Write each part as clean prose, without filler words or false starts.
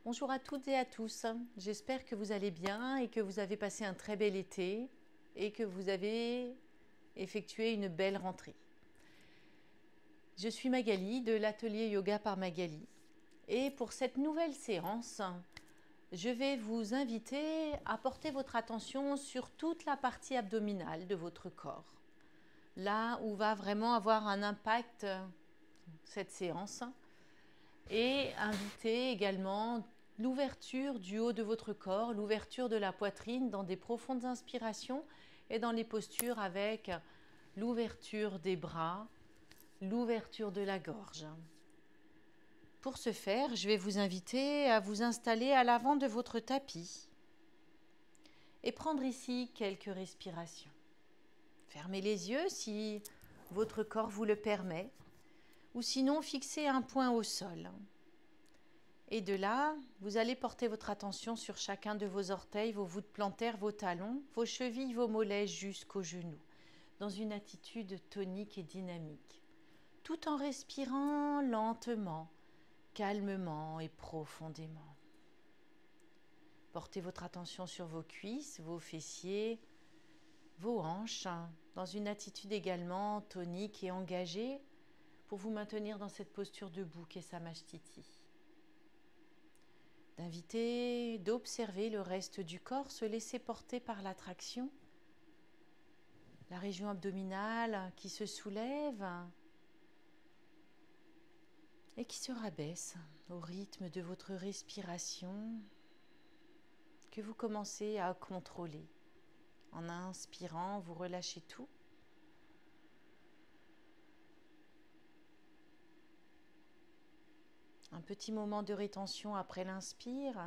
Bonjour à toutes et à tous, j'espère que vous allez bien et que vous avez passé un très bel été et que vous avez effectué une belle rentrée. Je suis Magali de l'atelier Yoga par Magali et pour cette nouvelle séance, je vais vous inviter à porter votre attention sur toute la partie abdominale de votre corps. Là où va vraiment avoir un impact cette séance et inviter également l'ouverture du haut de votre corps, l'ouverture de la poitrine dans des profondes inspirations et dans les postures avec l'ouverture des bras, l'ouverture de la gorge. Pour ce faire, je vais vous inviter à vous installer à l'avant de votre tapis et prendre ici quelques respirations. Fermez les yeux si votre corps vous le permet ou sinon fixez un point au sol. Et de là, vous allez porter votre attention sur chacun de vos orteils, vos voûtes plantaires, vos talons, vos chevilles, vos mollets jusqu'aux genoux, dans une attitude tonique et dynamique, tout en respirant lentement, calmement et profondément. Portez votre attention sur vos cuisses, vos fessiers, vos hanches, dans une attitude également tonique et engagée pour vous maintenir dans cette posture debout qu'est Samasthiti. D'inviter, d'observer le reste du corps, se laisser porter par l'attraction, la région abdominale qui se soulève et qui se rabaisse au rythme de votre respiration que vous commencez à contrôler. En inspirant, vous relâchez tout. Un petit moment de rétention après l'inspire.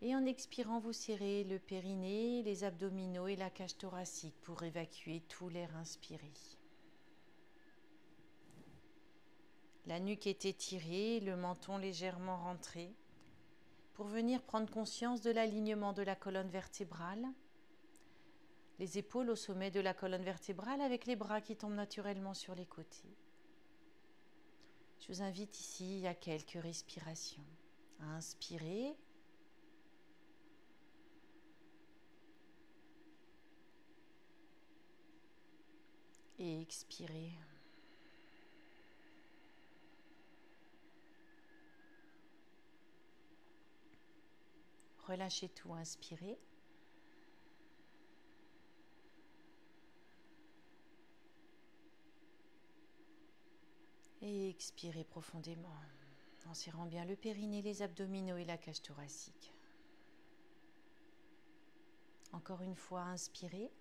Et en expirant, vous serrez le périnée, les abdominaux et la cage thoracique pour évacuer tout l'air inspiré. La nuque est étirée, le menton légèrement rentré pour venir prendre conscience de l'alignement de la colonne vertébrale. Les épaules au sommet de la colonne vertébrale avec les bras qui tombent naturellement sur les côtés. Je vous invite ici à quelques respirations. À inspirer. Et expirer. Relâchez tout, inspirez. Et expirez profondément, en serrant bien le périnée, les abdominaux et la cage thoracique. Encore une fois, inspirez.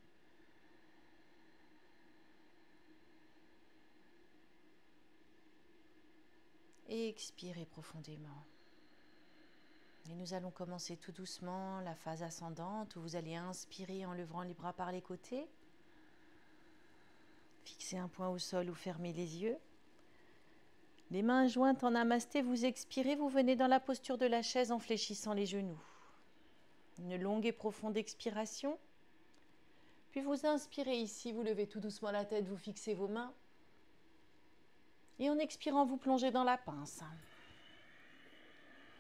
Et expirez profondément. Et nous allons commencer tout doucement la phase ascendante où vous allez inspirer en levant les bras par les côtés. Fixez un point au sol ou fermez les yeux. Les mains jointes en namasté, vous expirez, vous venez dans la posture de la chaise en fléchissant les genoux. Une longue et profonde expiration. Puis vous inspirez ici, vous levez tout doucement la tête, vous fixez vos mains. Et en expirant, vous plongez dans la pince.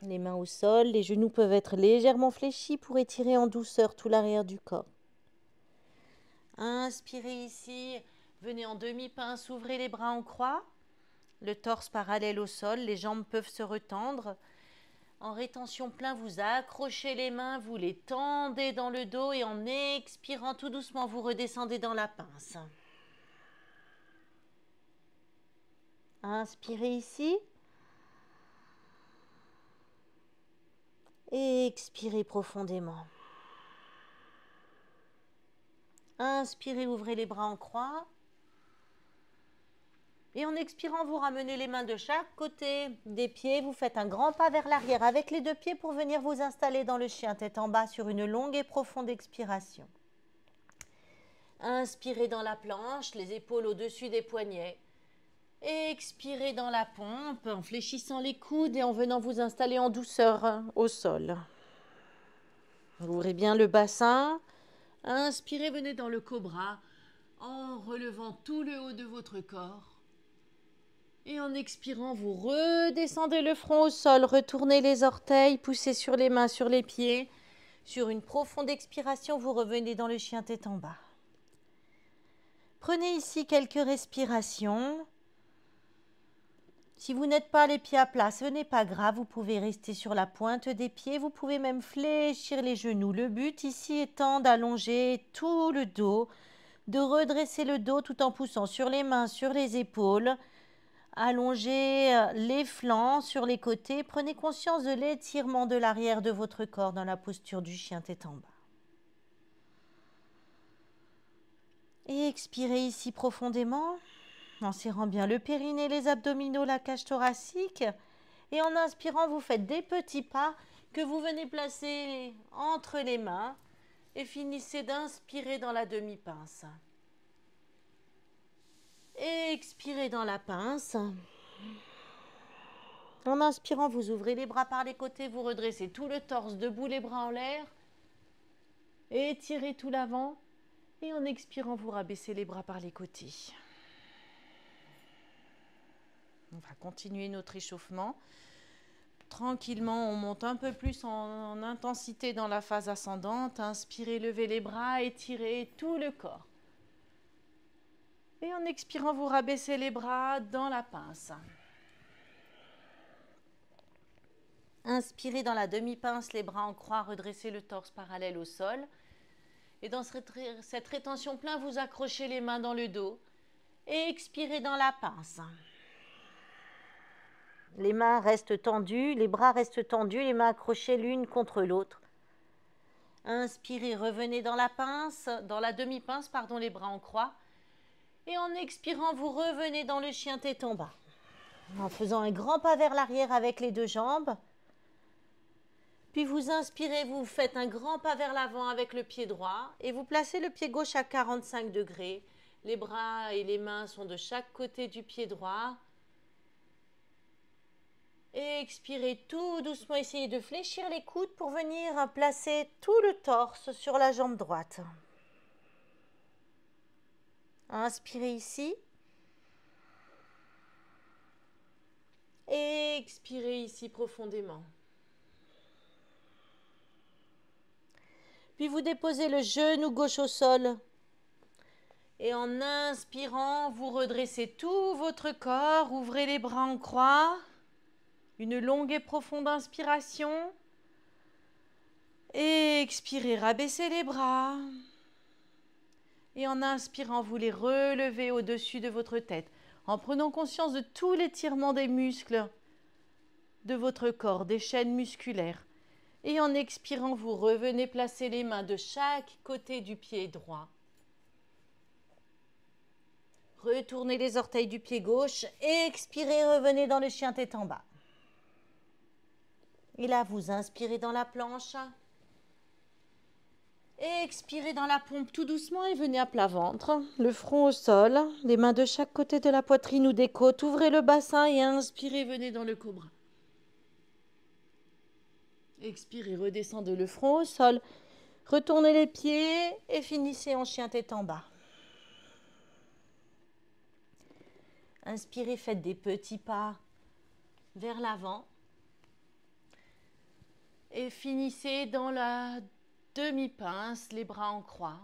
Les mains au sol, les genoux peuvent être légèrement fléchis pour étirer en douceur tout l'arrière du corps. Inspirez ici, venez en demi-pince, ouvrez les bras en croix. Le torse parallèle au sol, les jambes peuvent se retendre. En rétention plein, vous accrochez les mains, vous les tendez dans le dos et en expirant tout doucement, vous redescendez dans la pince. Inspirez ici. Et expirez profondément. Inspirez, ouvrez les bras en croix. Et en expirant, vous ramenez les mains de chaque côté des pieds. Vous faites un grand pas vers l'arrière avec les deux pieds pour venir vous installer dans le chien, tête en bas sur une longue et profonde expiration. Inspirez dans la planche, les épaules au-dessus des poignets. Expirez dans la pompe en fléchissant les coudes et en venant vous installer en douceur au sol. Ouvrez bien le bassin. Inspirez, venez dans le cobra en relevant tout le haut de votre corps. Et en expirant, vous redescendez le front au sol, retournez les orteils, poussez sur les mains, sur les pieds. Sur une profonde expiration, vous revenez dans le chien tête en bas. Prenez ici quelques respirations. Si vous n'êtes pas les pieds à plat, ce n'est pas grave, vous pouvez rester sur la pointe des pieds, vous pouvez même fléchir les genoux. Le but ici étant d'allonger tout le dos, de redresser le dos tout en poussant sur les mains, sur les épaules. Allongez les flancs sur les côtés. Prenez conscience de l'étirement de l'arrière de votre corps dans la posture du chien tête en bas. Et expirez ici profondément, en serrant bien le périnée, les abdominaux, la cage thoracique. Et en inspirant, vous faites des petits pas que vous venez placer entre les mains. Et finissez d'inspirer dans la demi-pince. Et expirez dans la pince. En inspirant, vous ouvrez les bras par les côtés, vous redressez tout le torse debout, les bras en l'air. Et étirez tout l'avant. Et en expirant, vous rabaissez les bras par les côtés. On va continuer notre échauffement. Tranquillement, on monte un peu plus en intensité dans la phase ascendante. Inspirez, levez les bras, étirez tout le corps. Et en expirant, vous rabaissez les bras dans la pince. Inspirez dans la demi-pince, les bras en croix, redressez le torse parallèle au sol. Et dans cette rétention pleine, vous accrochez les mains dans le dos. Et expirez dans la pince. Les mains restent tendues, les bras restent tendus, les mains accrochées l'une contre l'autre. Inspirez, revenez dans la pince, dans la demi-pince, les bras en croix. Et en expirant, vous revenez dans le chien tête en bas. En faisant un grand pas vers l'arrière avec les deux jambes. Puis vous inspirez, vous faites un grand pas vers l'avant avec le pied droit. Et vous placez le pied gauche à 45 degrés. Les bras et les mains sont de chaque côté du pied droit. Et expirez tout doucement, essayez de fléchir les coudes pour venir placer tout le torse sur la jambe droite. Inspirez ici. Et expirez ici profondément. Puis vous déposez le genou gauche au sol. Et en inspirant, vous redressez tout votre corps, ouvrez les bras en croix. Une longue et profonde inspiration. Et expirez, rabaissez les bras. Et en inspirant, vous les relevez au-dessus de votre tête, en prenant conscience de tout l'étirement des muscles de votre corps, des chaînes musculaires. Et en expirant, vous revenez placer les mains de chaque côté du pied droit. Retournez les orteils du pied gauche. Expirez, revenez dans le chien tête en bas. Et là, vous inspirez dans la planche. Expirez dans la pompe tout doucement et venez à plat ventre. Le front au sol, les mains de chaque côté de la poitrine ou des côtes. Ouvrez le bassin et inspirez, venez dans le cobra. Expirez, redescendez le front au sol. Retournez les pieds et finissez en chien tête en bas. Inspirez, faites des petits pas vers l'avant. Et finissez dans la demi-pince, les bras en croix.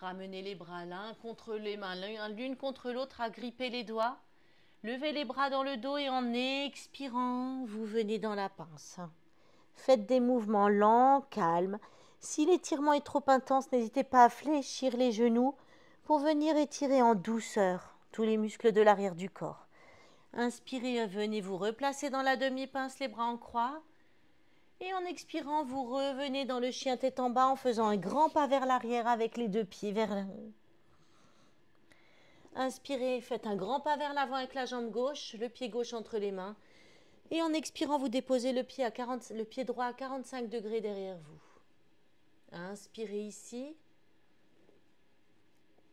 Ramenez les bras l'un contre les mains, l'une contre l'autre, agrippez les doigts. Levez les bras dans le dos et en expirant, vous venez dans la pince. Faites des mouvements lents, calmes. Si l'étirement est trop intense, n'hésitez pas à fléchir les genoux pour venir étirer en douceur tous les muscles de l'arrière du corps. Inspirez, venez vous replacer dans la demi-pince, les bras en croix. Et en expirant, vous revenez dans le chien tête en bas en faisant un grand pas vers l'arrière avec les deux pieds vers l'avant. Inspirez, faites un grand pas vers l'avant avec la jambe gauche, le pied gauche entre les mains. Et en expirant, vous déposez le pied droit à 45 degrés derrière vous. Inspirez ici.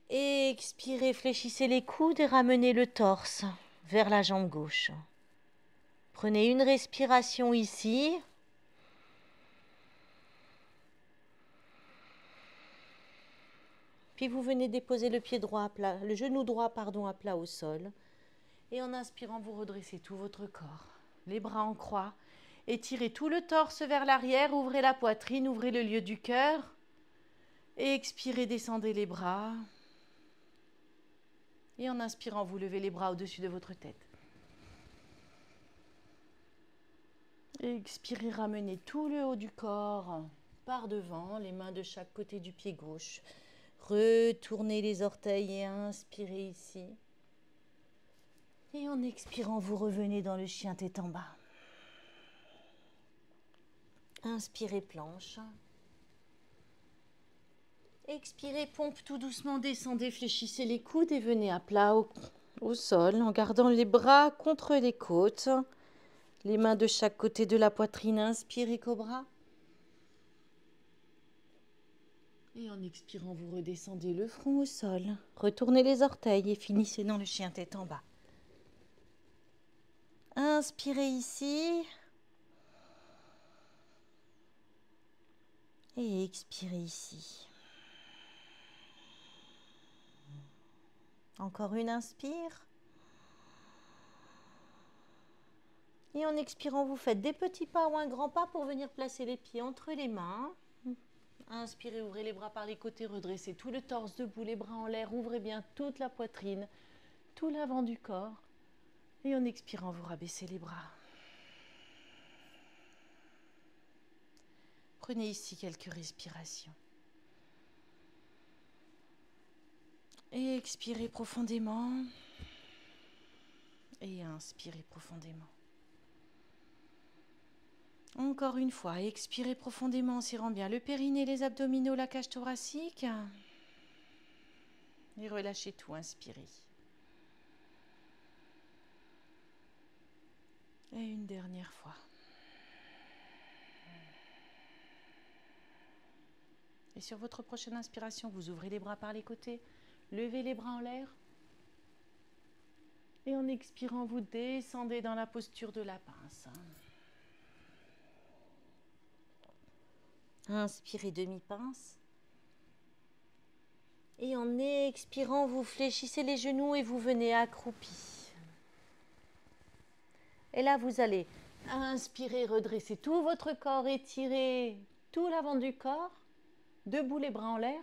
Et expirez, fléchissez les coudes et ramenez le torse vers la jambe gauche. Prenez une respiration ici. Puis vous venez déposer le genou droit à plat au sol. Et en inspirant, vous redressez tout votre corps. Les bras en croix. Étirez tout le torse vers l'arrière. Ouvrez la poitrine, ouvrez le lieu du cœur. Et expirez, descendez les bras. Et en inspirant, vous levez les bras au-dessus de votre tête. Et expirez, ramenez tout le haut du corps par devant, les mains de chaque côté du pied gauche. Retournez les orteils et inspirez ici. Et en expirant, vous revenez dans le chien tête en bas. Inspirez, planche. Expirez, pompe tout doucement, descendez, fléchissez les coudes et venez à plat au sol en gardant les bras contre les côtes. Les mains de chaque côté de la poitrine, inspirez, cobra. Et en expirant, vous redescendez le front au sol. Retournez les orteils et finissez dans le chien tête en bas. Inspirez ici. Et expirez ici. Encore une inspire. Et en expirant, vous faites des petits pas ou un grand pas pour venir placer les pieds entre les mains. Inspirez, ouvrez les bras par les côtés, redressez tout le torse debout, les bras en l'air, ouvrez bien toute la poitrine, tout l'avant du corps. Et en expirant, vous rabaissez les bras. Prenez ici quelques respirations. Et expirez profondément. Et inspirez profondément. Encore une fois, expirez profondément en serrant bien le périnée, les abdominaux, la cage thoracique. Et relâchez tout, inspirez. Et une dernière fois. Et sur votre prochaine inspiration, vous ouvrez les bras par les côtés, levez les bras en l'air. Et en expirant, vous descendez dans la posture de la pince. Inspirez demi-pince. Et en expirant, vous fléchissez les genoux et vous venez accroupi. Et là, vous allez inspirer, redresser tout votre corps, étirer tout l'avant du corps, debout les bras en l'air.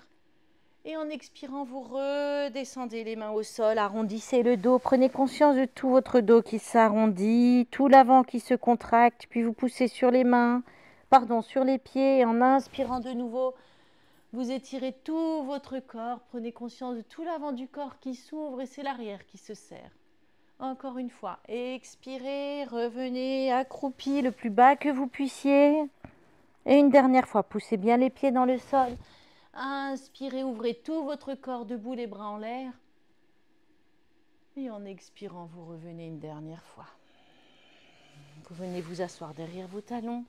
Et en expirant, vous redescendez les mains au sol, arrondissez le dos, prenez conscience de tout votre dos qui s'arrondit, tout l'avant qui se contracte, puis vous poussez sur les mains, sur les pieds, et en inspirant de nouveau, vous étirez tout votre corps, prenez conscience de tout l'avant du corps qui s'ouvre et c'est l'arrière qui se serre. Encore une fois, expirez, revenez accroupi le plus bas que vous puissiez. Et une dernière fois, poussez bien les pieds dans le sol. Inspirez, ouvrez tout votre corps debout, les bras en l'air. Et en expirant, vous revenez une dernière fois. Vous venez vous asseoir derrière vos talons.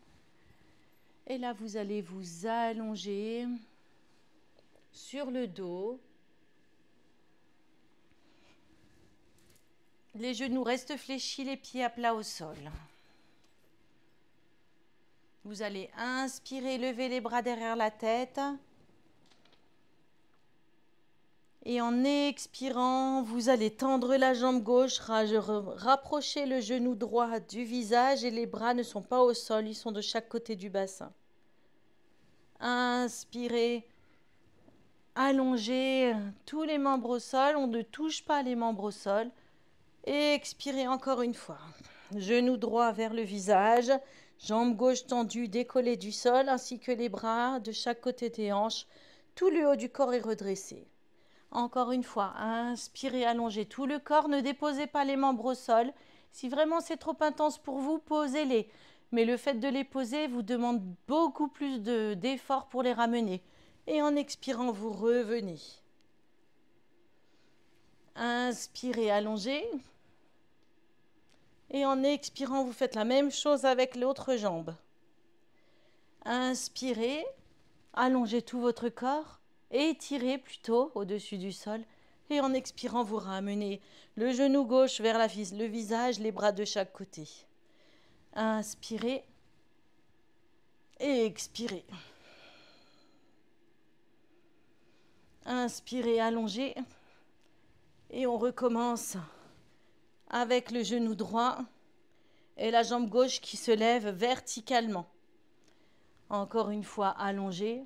Et là, vous allez vous allonger sur le dos. Les genoux restent fléchis, les pieds à plat au sol. Vous allez inspirer, lever les bras derrière la tête. Et en expirant, vous allez tendre la jambe gauche, rapprocher le genou droit du visage et les bras ne sont pas au sol, ils sont de chaque côté du bassin. Inspirez, allongez tous les membres au sol, on ne touche pas les membres au sol. Et expirez encore une fois. Genou droit vers le visage, jambe gauche tendue, décollée du sol, ainsi que les bras de chaque côté des hanches. Tout le haut du corps est redressé. Encore une fois, inspirez, allongez tout le corps, ne déposez pas les membres au sol. Si vraiment c'est trop intense pour vous, posez-les. Mais le fait de les poser vous demande beaucoup plus d'efforts pour les ramener. Et en expirant, vous revenez. Inspirez, allongez. Et en expirant, vous faites la même chose avec l'autre jambe. Inspirez, allongez tout votre corps, étirez plutôt au-dessus du sol. Et en expirant, vous ramenez le genou gauche vers le visage, les bras de chaque côté. Inspirez et expirez. Inspirez, allongez. Et on recommence avec le genou droit et la jambe gauche qui se lève verticalement. Encore une fois, allongez.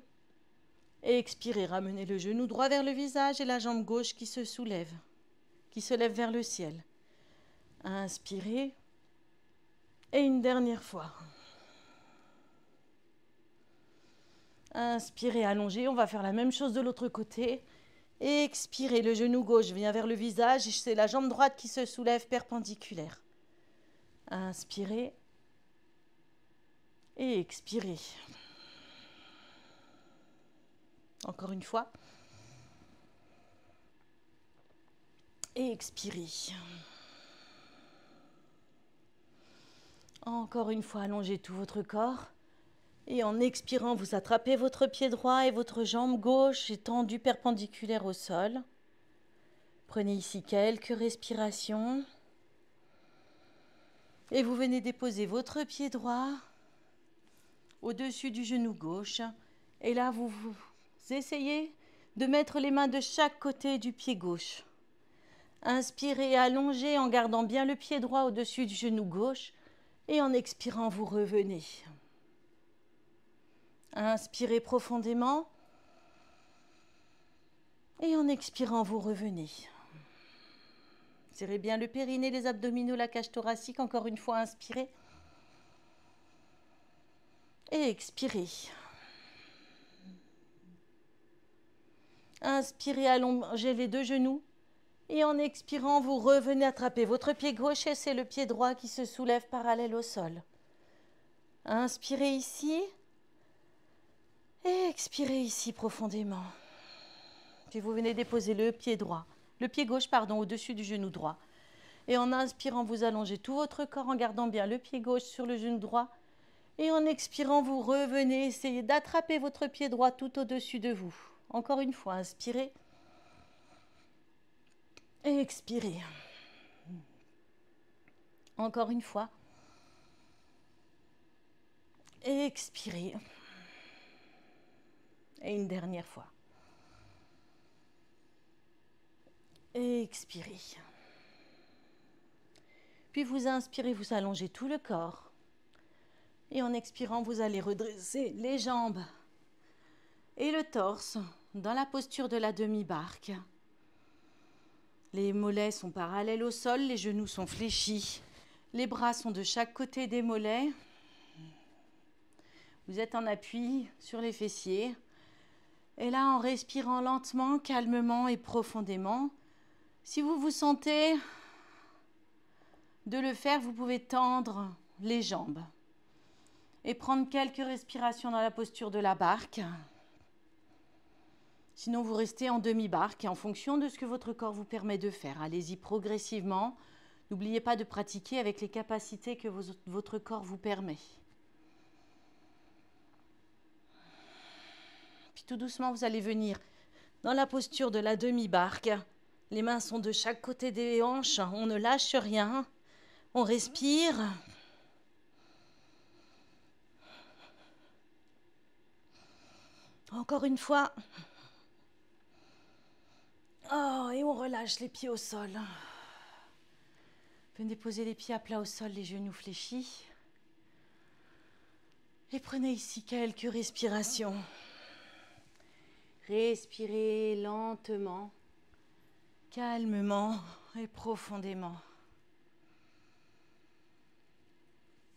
Et expirez, ramenez le genou droit vers le visage et la jambe gauche qui se soulève, qui se lève vers le ciel. Inspirez. Et une dernière fois. Inspirez, allongez. On va faire la même chose de l'autre côté. Expirez, le genou gauche vient vers le visage. C'est la jambe droite qui se soulève perpendiculaire. Inspirez. Et expirez. Encore une fois. Et expirez. Encore une fois, allongez tout votre corps. Et en expirant, vous attrapez votre pied droit et votre jambe gauche étendue perpendiculaire au sol. Prenez ici quelques respirations. Et vous venez déposer votre pied droit au-dessus du genou gauche. Et là, vous essayez de mettre les mains de chaque côté du pied gauche. Inspirez, allongez en gardant bien le pied droit au-dessus du genou gauche. Et en expirant, vous revenez. Inspirez profondément. Et en expirant, vous revenez. Serrez bien le périnée, les abdominaux, la cage thoracique. Encore une fois, inspirez. Et expirez. Inspirez, allongez les deux genoux. Et en expirant, vous revenez attraper votre pied gauche et c'est le pied droit qui se soulève parallèle au sol. Inspirez ici. Et expirez ici profondément. Puis vous venez déposer le pied gauche, au-dessus du genou droit. Et en inspirant, vous allongez tout votre corps en gardant bien le pied gauche sur le genou droit. Et en expirant, vous revenez, essayez d'attraper votre pied droit tout au-dessus de vous. Encore une fois, inspirez. Et expirez. Encore une fois. Et expirez. Et une dernière fois. Et expirez. Puis vous inspirez, vous allongez tout le corps. Et en expirant, vous allez redresser les jambes et le torse dans la posture de la demi-barque. Les mollets sont parallèles au sol, les genoux sont fléchis. Les bras sont de chaque côté des mollets. Vous êtes en appui sur les fessiers. Et là, en respirant lentement, calmement et profondément, si vous vous sentez de le faire, vous pouvez tendre les jambes et prendre quelques respirations dans la posture de la barque. Sinon, vous restez en demi-barque et en fonction de ce que votre corps vous permet de faire. Allez-y progressivement. N'oubliez pas de pratiquer avec les capacités que votre corps vous permet. Puis tout doucement, vous allez venir dans la posture de la demi-barque. Les mains sont de chaque côté des hanches. On ne lâche rien. On respire. Encore une fois. Oh, et on relâche les pieds au sol. Venez poser les pieds à plat au sol, les genoux fléchis. Et prenez ici quelques respirations. Respirez lentement, calmement et profondément.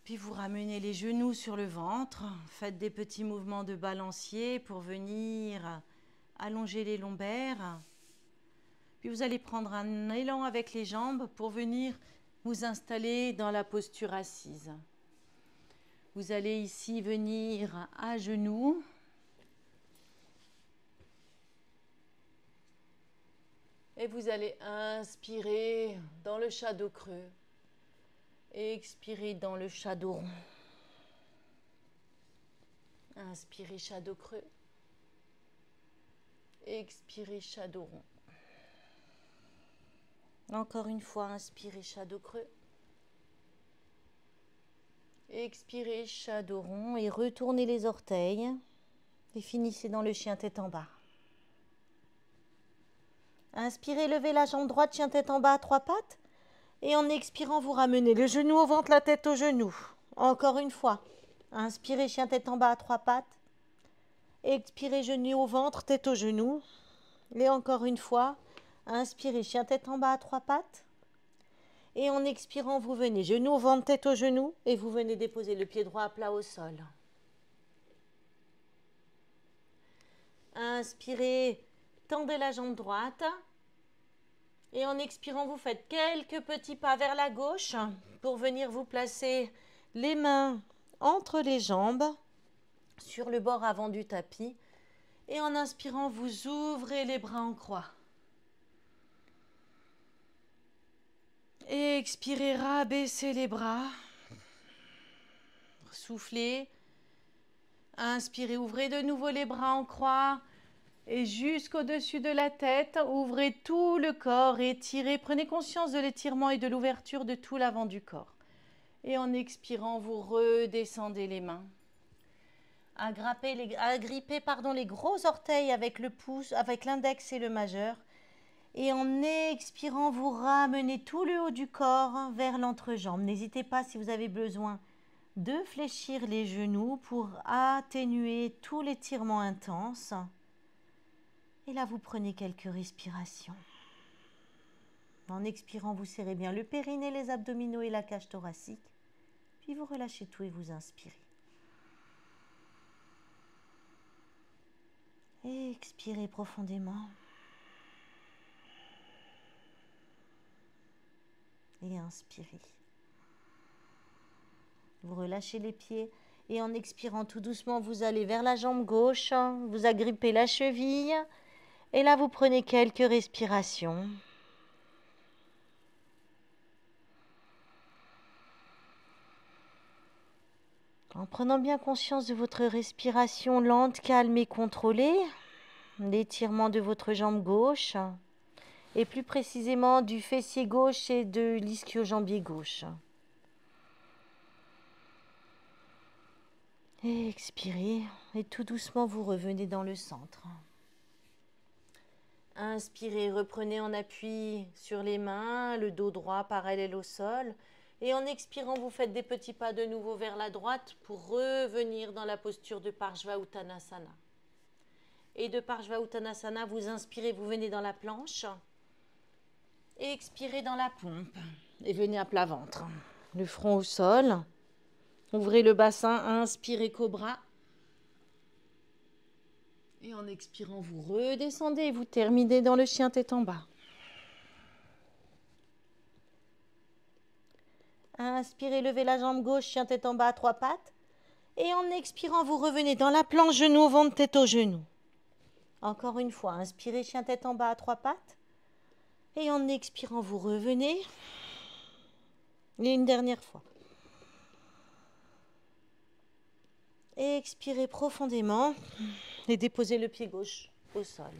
Puis vous ramenez les genoux sur le ventre. Faites des petits mouvements de balancier pour venir allonger les lombaires. Puis vous allez prendre un élan avec les jambes pour venir vous installer dans la posture assise. Vous allez ici venir à genoux. Et vous allez inspirer dans le chat dos creux. Et expirer dans le chat dos rond. Inspirez chat dos creux. Expirez chat dos rond. Encore une fois, inspirez chat dos creux. Expirez chat dos rond et retournez les orteils. Et finissez dans le chien tête en bas. Inspirez, levez la jambe droite, chien tête en bas à trois pattes. Et en expirant, vous ramenez le genou au ventre, la tête au genou. Encore une fois. Inspirez, chien tête en bas à 3 pattes. Expirez, genou au ventre, tête au genou. Et encore une fois. Inspirez, chien tête en bas à 3 pattes. Et en expirant, vous venez genou au ventre, tête au genou. Et vous venez déposer le pied droit à plat au sol. Inspirez, tendez la jambe droite. Et en expirant, vous faites quelques petits pas vers la gauche pour venir vous placer les mains entre les jambes sur le bord avant du tapis. Et en inspirant, vous ouvrez les bras en croix. Et expirez, rabaissez les bras. Soufflez. Inspirez, ouvrez de nouveau les bras en croix. Et jusqu'au-dessus de la tête, ouvrez tout le corps, étirez. Prenez conscience de l'étirement et de l'ouverture de tout l'avant du corps. Et en expirant, vous redescendez les mains. Agrippez les gros orteils avec le pouce, avec l'index et le majeur. Et en expirant, vous ramenez tout le haut du corps vers l'entrejambe. N'hésitez pas, si vous avez besoin, de fléchir les genoux pour atténuer tout l'étirement intense. Et là, vous prenez quelques respirations. En expirant, vous serrez bien le périnée, les abdominaux et la cage thoracique. Puis vous relâchez tout et vous inspirez. Et expirez profondément. Et inspirez. Vous relâchez les pieds. Et en expirant tout doucement, vous allez vers la jambe gauche. Vous agrippez la cheville. Et là, vous prenez quelques respirations. En prenant bien conscience de votre respiration lente, calme et contrôlée, l'étirement de votre jambe gauche, et plus précisément du fessier gauche et de l'ischio-jambier gauche. Et expirez, et tout doucement vous revenez dans le centre. Inspirez, reprenez en appui sur les mains, le dos droit parallèle au sol. Et en expirant, vous faites des petits pas de nouveau vers la droite pour revenir dans la posture de Parshva-Uttanasana. Et de Parshva-Uttanasana, vous inspirez, vous venez dans la planche. Et expirez dans la pompe. Et venez à plat ventre. Le front au sol. Ouvrez le bassin, inspirez cobra. Et en expirant, vous redescendez et vous terminez dans le chien tête en bas. Inspirez, levez la jambe gauche, chien tête en bas à 3 pattes. Et en expirant, vous revenez dans la planche, genou au ventre, tête au genou. Encore une fois, inspirez, chien tête en bas à 3 pattes. Et en expirant, vous revenez. Et une dernière fois. Et expirez profondément. Et déposez le pied gauche au sol.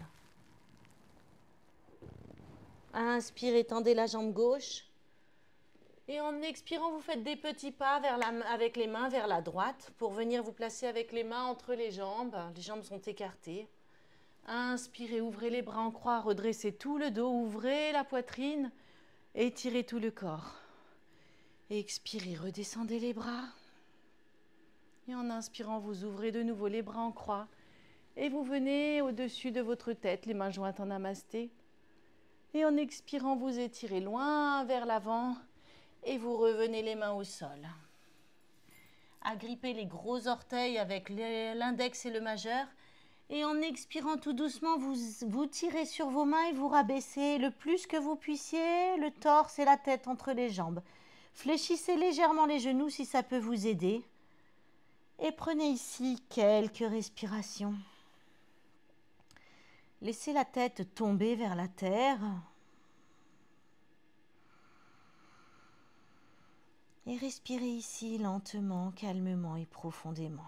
Inspirez, tendez la jambe gauche. Et en expirant, vous faites des petits pas avec les mains vers la droite pour venir vous placer avec les mains entre les jambes. Les jambes sont écartées. Inspirez, ouvrez les bras en croix, redressez tout le dos, ouvrez la poitrine, étirez tout le corps. Expirez, redescendez les bras. Et en inspirant, vous ouvrez de nouveau les bras en croix. Et vous venez au-dessus de votre tête, les mains jointes en namasté. Et en expirant, vous étirez loin vers l'avant. Et vous revenez les mains au sol. Agrippez les gros orteils avec l'index et le majeur. Et en expirant tout doucement, vous tirez sur vos mains et vous rabaissez le plus que vous puissiez le torse et la tête entre les jambes. Fléchissez légèrement les genoux si ça peut vous aider. Et prenez ici quelques respirations. Laissez la tête tomber vers la terre. Et respirez ici lentement, calmement et profondément.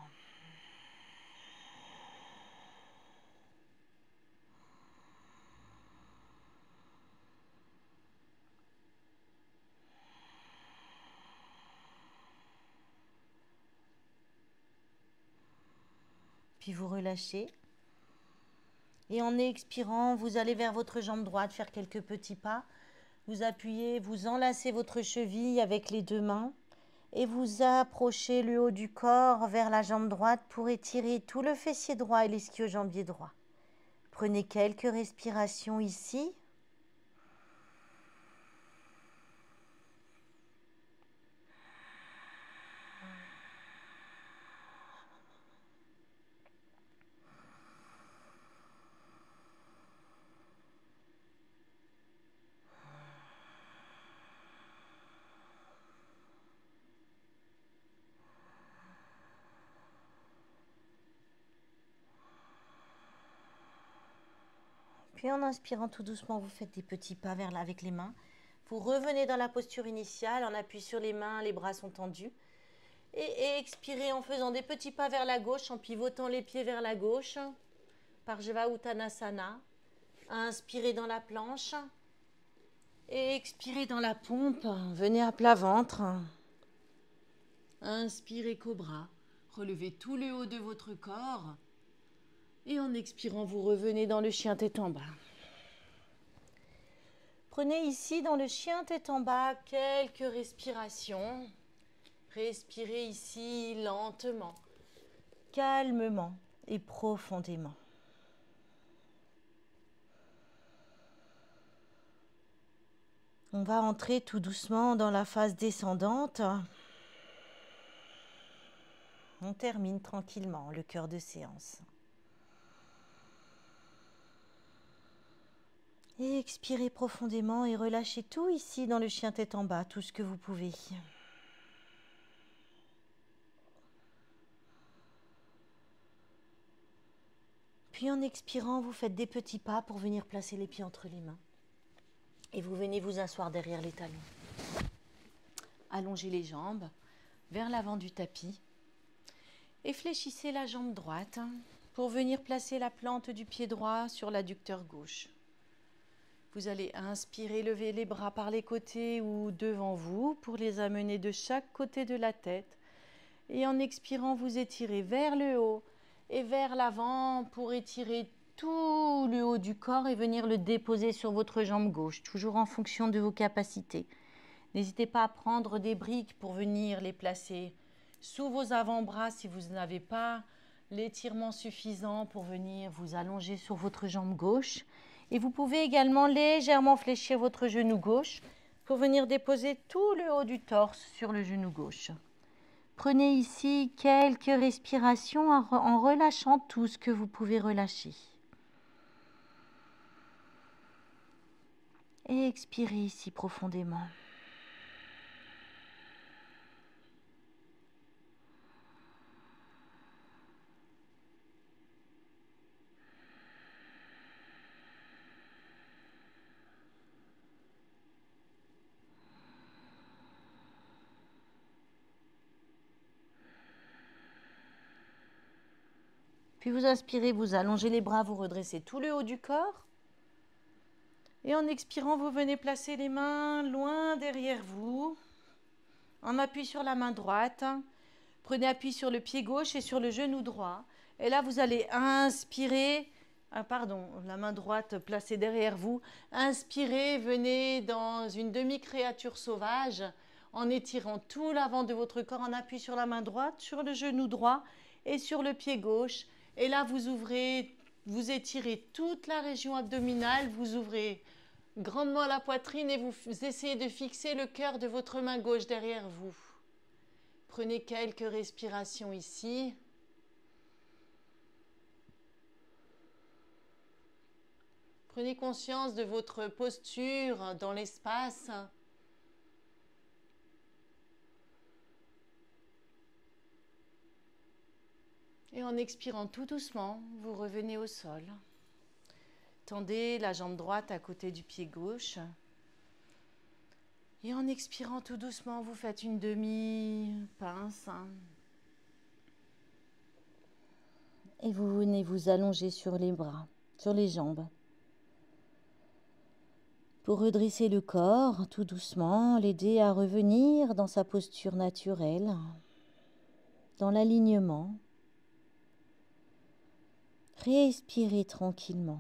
Puis vous relâchez. Et en expirant, vous allez vers votre jambe droite faire quelques petits pas. Vous appuyez, vous enlacez votre cheville avec les deux mains et vous approchez le haut du corps vers la jambe droite pour étirer tout le fessier droit et l'ischio-jambier droit. Prenez quelques respirations ici. Puis en inspirant tout doucement, vous faites des petits pas vers là avec les mains. Vous revenez dans la posture initiale, on appuie sur les mains, les bras sont tendus. Et expirez en faisant des petits pas vers la gauche, en pivotant les pieds vers la gauche. Parjva Uttanasana. Inspirez dans la planche. Et expirez dans la pompe. Venez à plat ventre. Inspirez Cobra. Relevez tout le haut de votre corps. Et en expirant, vous revenez dans le chien tête en bas. Prenez ici dans le chien tête en bas quelques respirations. Respirez ici lentement, calmement et profondément. On va entrer tout doucement dans la phase descendante. On termine tranquillement le cœur de séance. Et expirez profondément et relâchez tout ici dans le chien tête en bas, tout ce que vous pouvez. Puis en expirant, vous faites des petits pas pour venir placer les pieds entre les mains. Et vous venez vous asseoir derrière les talons. Allongez les jambes vers l'avant du tapis. Et fléchissez la jambe droite pour venir placer la plante du pied droit sur l'adducteur gauche. Vous allez inspirer, lever les bras par les côtés ou devant vous pour les amener de chaque côté de la tête. Et en expirant, vous étirez vers le haut et vers l'avant pour étirer tout le haut du corps et venir le déposer sur votre jambe gauche, toujours en fonction de vos capacités. N'hésitez pas à prendre des briques pour venir les placer sous vos avant-bras si vous n'avez pas l'étirement suffisant pour venir vous allonger sur votre jambe gauche. Et vous pouvez également légèrement fléchir votre genou gauche pour venir déposer tout le haut du torse sur le genou gauche. Prenez ici quelques respirations en relâchant tout ce que vous pouvez relâcher. Et expirez ici profondément. Puis vous inspirez, vous allongez les bras, vous redressez tout le haut du corps. Et en expirant, vous venez placer les mains loin derrière vous. En appui sur la main droite. Prenez appui sur le pied gauche et sur le genou droit. Et là, vous allez inspirer. La main droite placée derrière vous. Inspirez, venez dans une demi-créature sauvage en étirant tout l'avant de votre corps en appui sur la main droite, sur le genou droit et sur le pied gauche. Et là, vous ouvrez, vous étirez toute la région abdominale, vous ouvrez grandement la poitrine et vous essayez de fixer le cœur de votre main gauche derrière vous. Prenez quelques respirations ici. Prenez conscience de votre posture dans l'espace. Et en expirant tout doucement, vous revenez au sol. Tendez la jambe droite à côté du pied gauche. Et en expirant tout doucement, vous faites une demi-pince. Et vous venez vous allonger sur les bras, sur les jambes. Pour redresser le corps tout doucement, l'aider à revenir dans sa posture naturelle, dans l'alignement. Respirez tranquillement.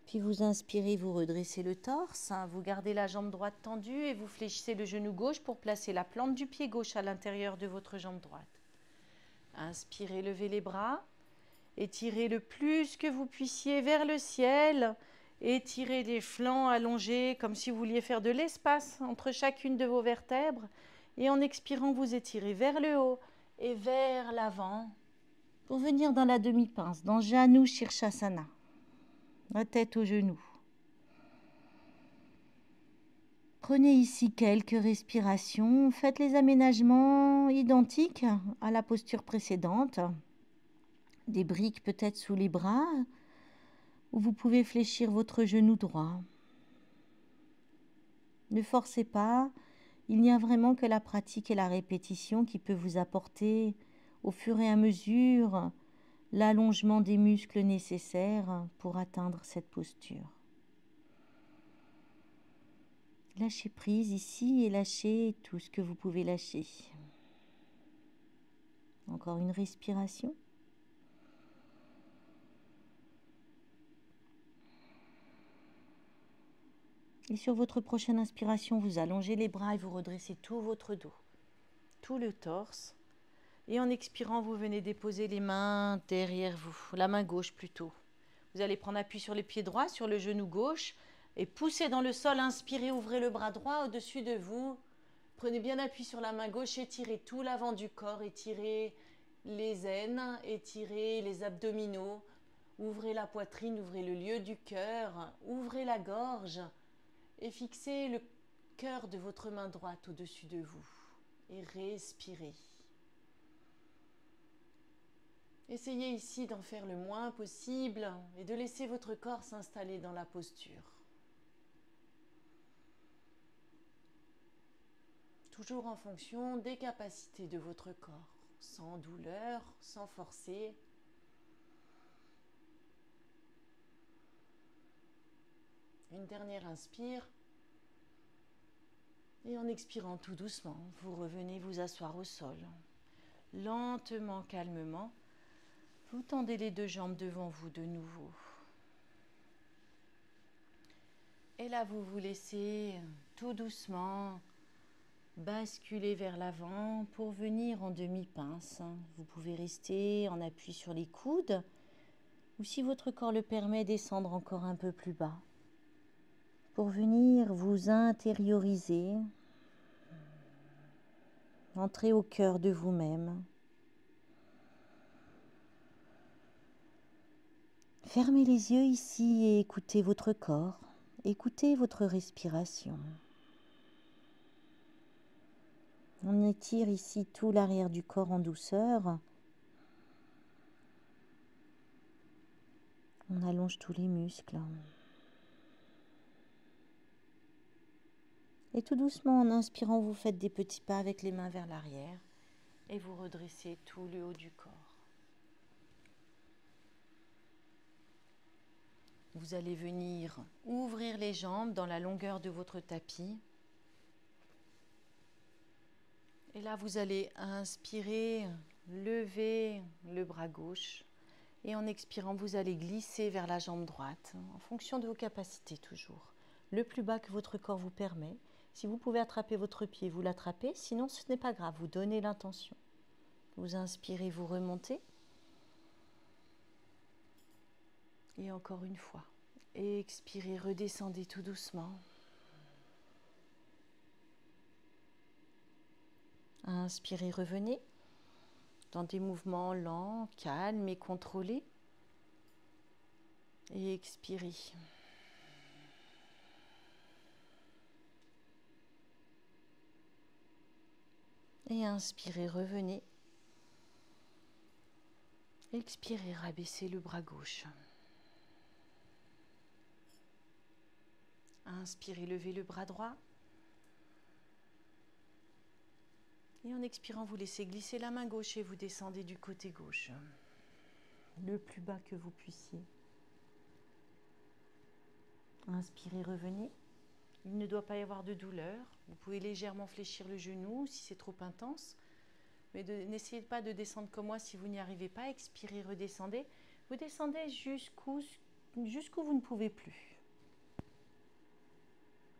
Puis vous inspirez, vous redressez le torse, vous gardez la jambe droite tendue et vous fléchissez le genou gauche pour placer la plante du pied gauche à l'intérieur de votre jambe droite. Inspirez, levez les bras, étirez le plus que vous puissiez vers le ciel, étirez les flancs allongés comme si vous vouliez faire de l'espace entre chacune de vos vertèbres et en expirant, vous étirez vers le haut et vers l'avant pour venir dans la demi-pince, dans Janu Shirshasana. La tête aux genoux. Prenez ici quelques respirations. Faites les aménagements identiques à la posture précédente. Des briques peut-être sous les bras, ou vous pouvez fléchir votre genou droit. Ne forcez pas. Il n'y a vraiment que la pratique et la répétition qui peut vous apporter au fur et à mesure l'allongement des muscles nécessaires pour atteindre cette posture. Lâchez prise ici et lâchez tout ce que vous pouvez lâcher. Encore une respiration. Et sur votre prochaine inspiration, vous allongez les bras et vous redressez tout votre dos, tout le torse. Et en expirant, vous venez déposer les mains derrière vous, la main gauche plutôt. Vous allez prendre appui sur les pieds droits, sur le genou gauche et pousser dans le sol. Inspirez, ouvrez le bras droit au-dessus de vous. Prenez bien appui sur la main gauche, étirez tout l'avant du corps, étirez les aines, étirez les abdominaux. Ouvrez la poitrine, ouvrez le lieu du cœur, ouvrez la gorge et fixez le cœur de votre main droite au-dessus de vous et respirez. Essayez ici d'en faire le moins possible et de laisser votre corps s'installer dans la posture. Toujours en fonction des capacités de votre corps, sans douleur, sans forcer. Une dernière inspire. Et en expirant tout doucement, vous revenez vous asseoir au sol. Lentement, calmement. Vous tendez les deux jambes devant vous de nouveau. Et là, vous vous laissez tout doucement basculer vers l'avant pour venir en demi-pince. Vous pouvez rester en appui sur les coudes ou si votre corps le permet, descendre encore un peu plus bas pour venir vous intérioriser, entrer au cœur de vous-même. Fermez les yeux ici et écoutez votre corps, écoutez votre respiration. On étire ici tout l'arrière du corps en douceur. On allonge tous les muscles. Et tout doucement, en inspirant, vous faites des petits pas avec les mains vers l'arrière et vous redressez tout le haut du corps. Vous allez venir ouvrir les jambes dans la longueur de votre tapis. Et là, vous allez inspirer, lever le bras gauche. Et en expirant, vous allez glisser vers la jambe droite, en fonction de vos capacités toujours. Le plus bas que votre corps vous permet. Si vous pouvez attraper votre pied, vous l'attrapez. Sinon, ce n'est pas grave, vous donnez l'intention. Vous inspirez, vous remontez. Et encore une fois. Expirez, redescendez tout doucement. Inspirez, revenez dans des mouvements lents, calmes et contrôlés. Et expirez. Et inspirez, revenez. Expirez, rabaissez le bras gauche. Inspirez, levez le bras droit. Et en expirant, vous laissez glisser la main gauche et vous descendez du côté gauche. Le plus bas que vous puissiez. Inspirez, revenez. Il ne doit pas y avoir de douleur. Vous pouvez légèrement fléchir le genou si c'est trop intense. Mais n'essayez pas de descendre comme moi si vous n'y arrivez pas. Expirez, redescendez. Vous descendez jusqu'où jusqu'où vous ne pouvez plus.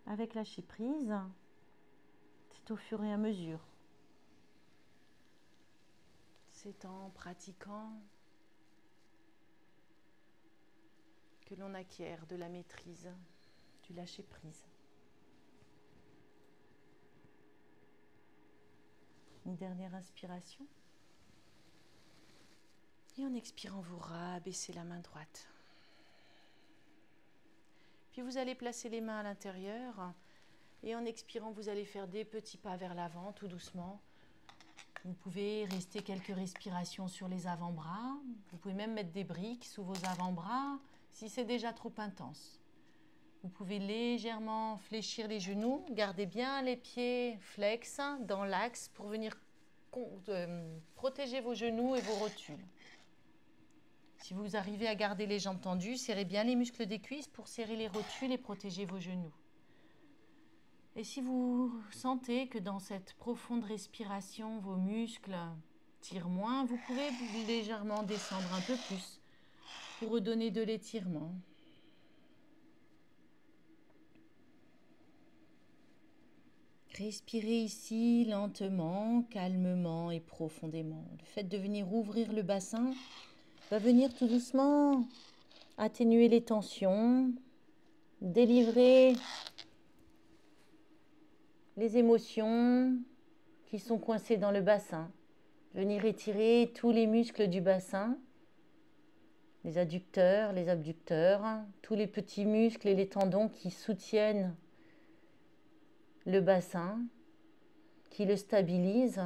Avec lâcher prise, c'est au fur et à mesure. C'est en pratiquant que l'on acquiert de la maîtrise, du lâcher prise. Une dernière inspiration. Et en expirant, vous rabaissez la main droite. Puis vous allez placer les mains à l'intérieur. Et en expirant, vous allez faire des petits pas vers l'avant, tout doucement. Vous pouvez rester quelques respirations sur les avant-bras. Vous pouvez même mettre des briques sous vos avant-bras si c'est déjà trop intense. Vous pouvez légèrement fléchir les genoux. Gardez bien les pieds flex dans l'axe pour venir protéger vos genoux et vos rotules. Si vous arrivez à garder les jambes tendues, serrez bien les muscles des cuisses pour serrer les rotules et protéger vos genoux. Et si vous sentez que dans cette profonde respiration, vos muscles tirent moins, vous pouvez légèrement descendre un peu plus pour redonner de l'étirement. Respirez ici lentement, calmement et profondément. Le fait de venir ouvrir le bassin va venir tout doucement atténuer les tensions, délivrer les émotions qui sont coincées dans le bassin. Venir étirer tous les muscles du bassin, les adducteurs, les abducteurs, tous les petits muscles et les tendons qui soutiennent le bassin, qui le stabilisent.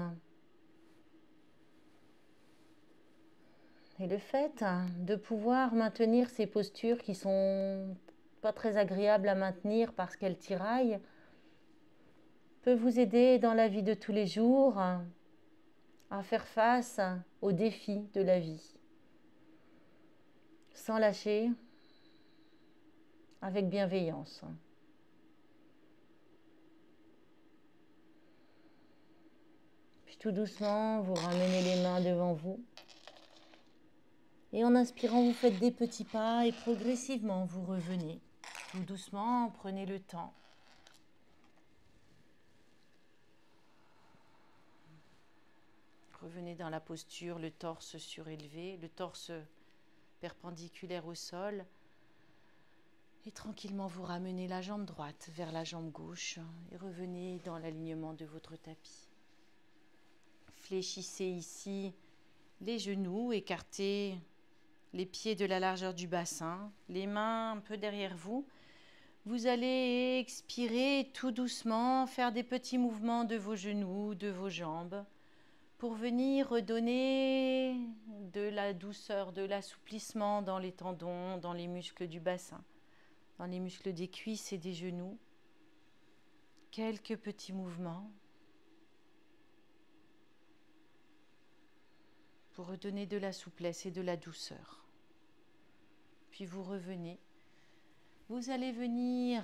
Et le fait de pouvoir maintenir ces postures qui sont pas très agréables à maintenir parce qu'elles tiraillent peut vous aider dans la vie de tous les jours à faire face aux défis de la vie. Sans lâcher, avec bienveillance. Puis tout doucement, vous ramenez les mains devant vous. Et en inspirant, vous faites des petits pas et progressivement, vous revenez. Tout doucement, prenez le temps. Revenez dans la posture, le torse surélevé, le torse perpendiculaire au sol. Et tranquillement, vous ramenez la jambe droite vers la jambe gauche et revenez dans l'alignement de votre tapis. Fléchissez ici les genoux, écartez les pieds de la largeur du bassin, les mains un peu derrière vous. Vous allez expirer tout doucement, faire des petits mouvements de vos genoux, de vos jambes, pour venir redonner de la douceur, de l'assouplissement dans les tendons, dans les muscles du bassin, dans les muscles des cuisses et des genoux. Quelques petits mouvements pour redonner de la souplesse et de la douceur. Puis vous revenez. Vous allez venir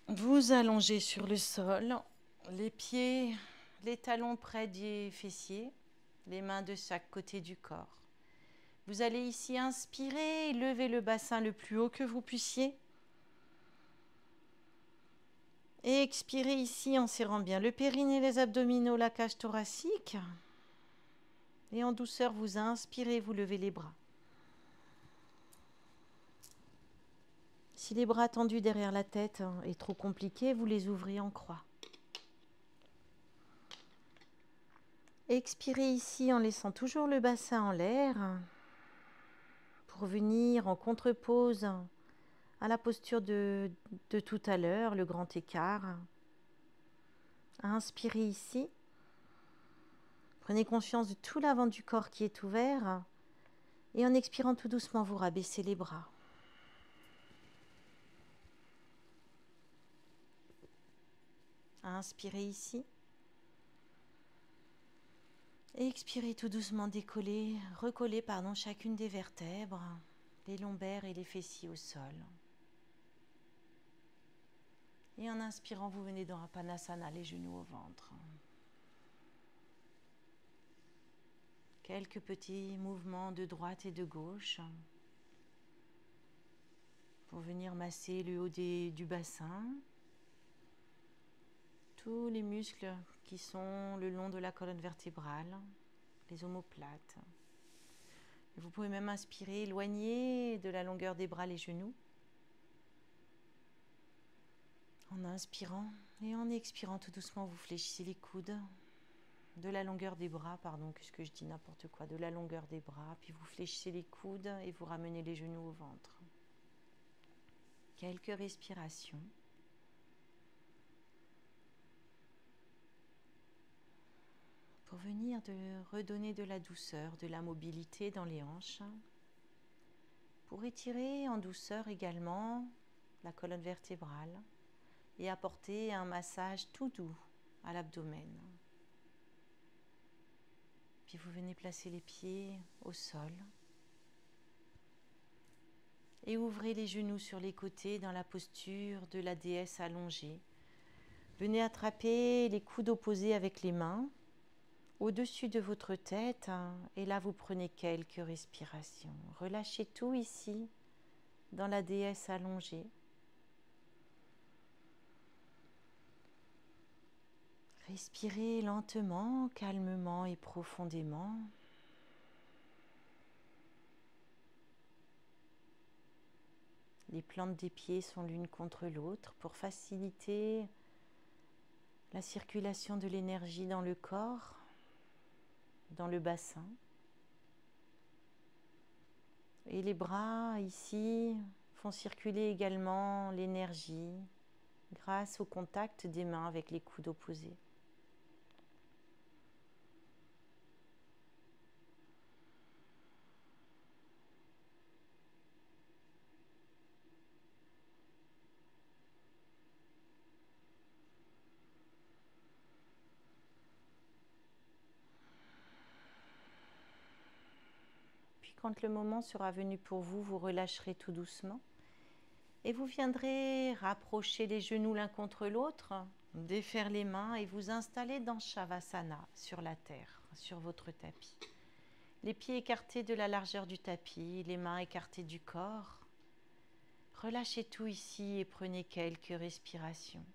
vous allonger sur le sol, les pieds, les talons près des fessiers, les mains de chaque côté du corps. Vous allez ici inspirer, lever le bassin le plus haut que vous puissiez. Et expirez ici en serrant bien le périnée, les abdominaux, la cage thoracique. Et en douceur, vous inspirez, vous levez les bras. Si les bras tendus derrière la tête est trop compliqué, vous les ouvrez en croix. Expirez ici en laissant toujours le bassin en l'air pour venir en contre-pose à la posture de tout à l'heure, le grand écart. Inspirez ici. Prenez conscience de tout l'avant du corps qui est ouvert et en expirant tout doucement, vous rabaissez les bras. Inspirez ici. Et expirez tout doucement, recoller chacune des vertèbres, les lombaires et les fessiers au sol. Et en inspirant, vous venez dans Apanasana, les genoux au ventre. Quelques petits mouvements de droite et de gauche. pour venir masser le haut du bassin, tous les muscles qui sont le long de la colonne vertébrale, les omoplates. Et vous pouvez même inspirer, éloigner de la longueur des bras les genoux. En inspirant et en expirant tout doucement, vous fléchissez les coudes de la longueur des bras, pardon, qu'est-ce que je dis, n'importe quoi, de la longueur des bras, puis vous fléchissez les coudes et vous ramenez les genoux au ventre. Quelques respirations. Pour venir de redonner de la douceur, de la mobilité dans les hanches. Pour étirer en douceur également la colonne vertébrale et apporter un massage tout doux à l'abdomen. Puis vous venez placer les pieds au sol et ouvrez les genoux sur les côtés dans la posture de la déesse allongée. Venez attraper les coudes opposés avec les mains au-dessus de votre tête et là vous prenez quelques respirations. Relâchez tout ici dans la déesse allongée. Respirez lentement, calmement et profondément. Les plantes des pieds sont l'une contre l'autre pour faciliter la circulation de l'énergie dans le corps, dans le bassin. Et les bras ici font circuler également l'énergie grâce au contact des mains avec les coudes opposés. Quand le moment sera venu pour vous, vous relâcherez tout doucement et vous viendrez rapprocher les genoux l'un contre l'autre, défaire les mains et vous installer dans Shavasana sur la terre, sur votre tapis. Les pieds écartés de la largeur du tapis, les mains écartées du corps. Relâchez tout ici et prenez quelques respirations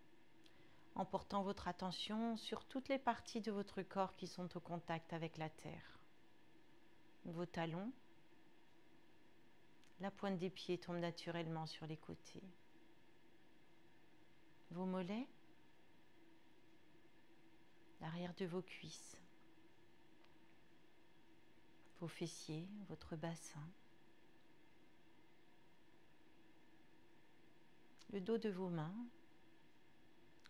en portant votre attention sur toutes les parties de votre corps qui sont au contact avec la terre. Vos talons. La pointe des pieds tombe naturellement sur les côtés. Vos mollets, l'arrière de vos cuisses, vos fessiers, votre bassin, le dos de vos mains.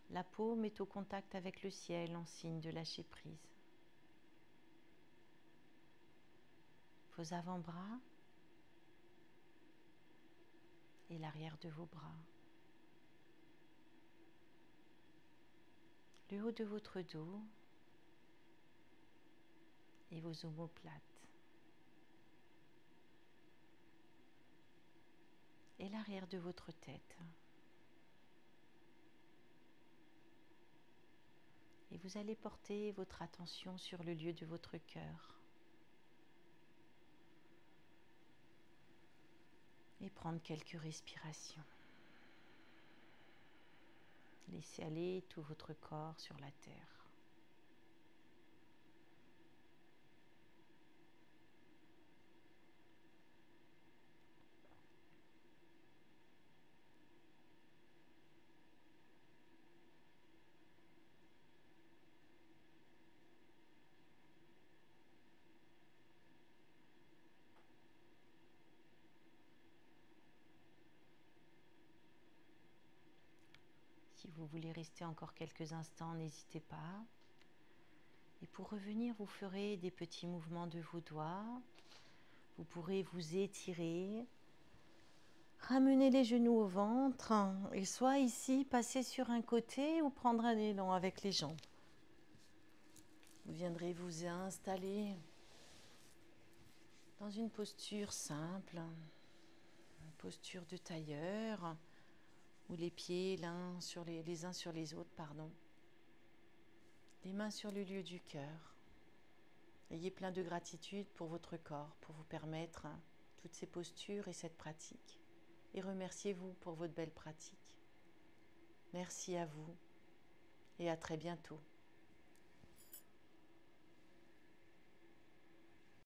La paume est au contact avec le ciel en signe de lâcher prise. Vos avant-bras et l'arrière de vos bras. Le haut de votre dos et vos omoplates. Et l'arrière de votre tête. Et vous allez porter votre attention sur le lieu de votre cœur. Et prendre quelques respirations. Laissez aller tout votre corps sur la terre. Si vous voulez rester encore quelques instants, n'hésitez pas. Et pour revenir, vous ferez des petits mouvements de vos doigts. Vous pourrez vous étirer, ramener les genoux au ventre et soit ici passer sur un côté ou prendre un élan avec les jambes. Vous viendrez vous installer dans une posture simple, une posture de tailleur, où les pieds les uns sur les autres, les mains sur le lieu du cœur. Ayez plein de gratitude pour votre corps, pour vous permettre toutes ces postures et cette pratique. et remerciez-vous pour votre belle pratique. Merci à vous et à très bientôt.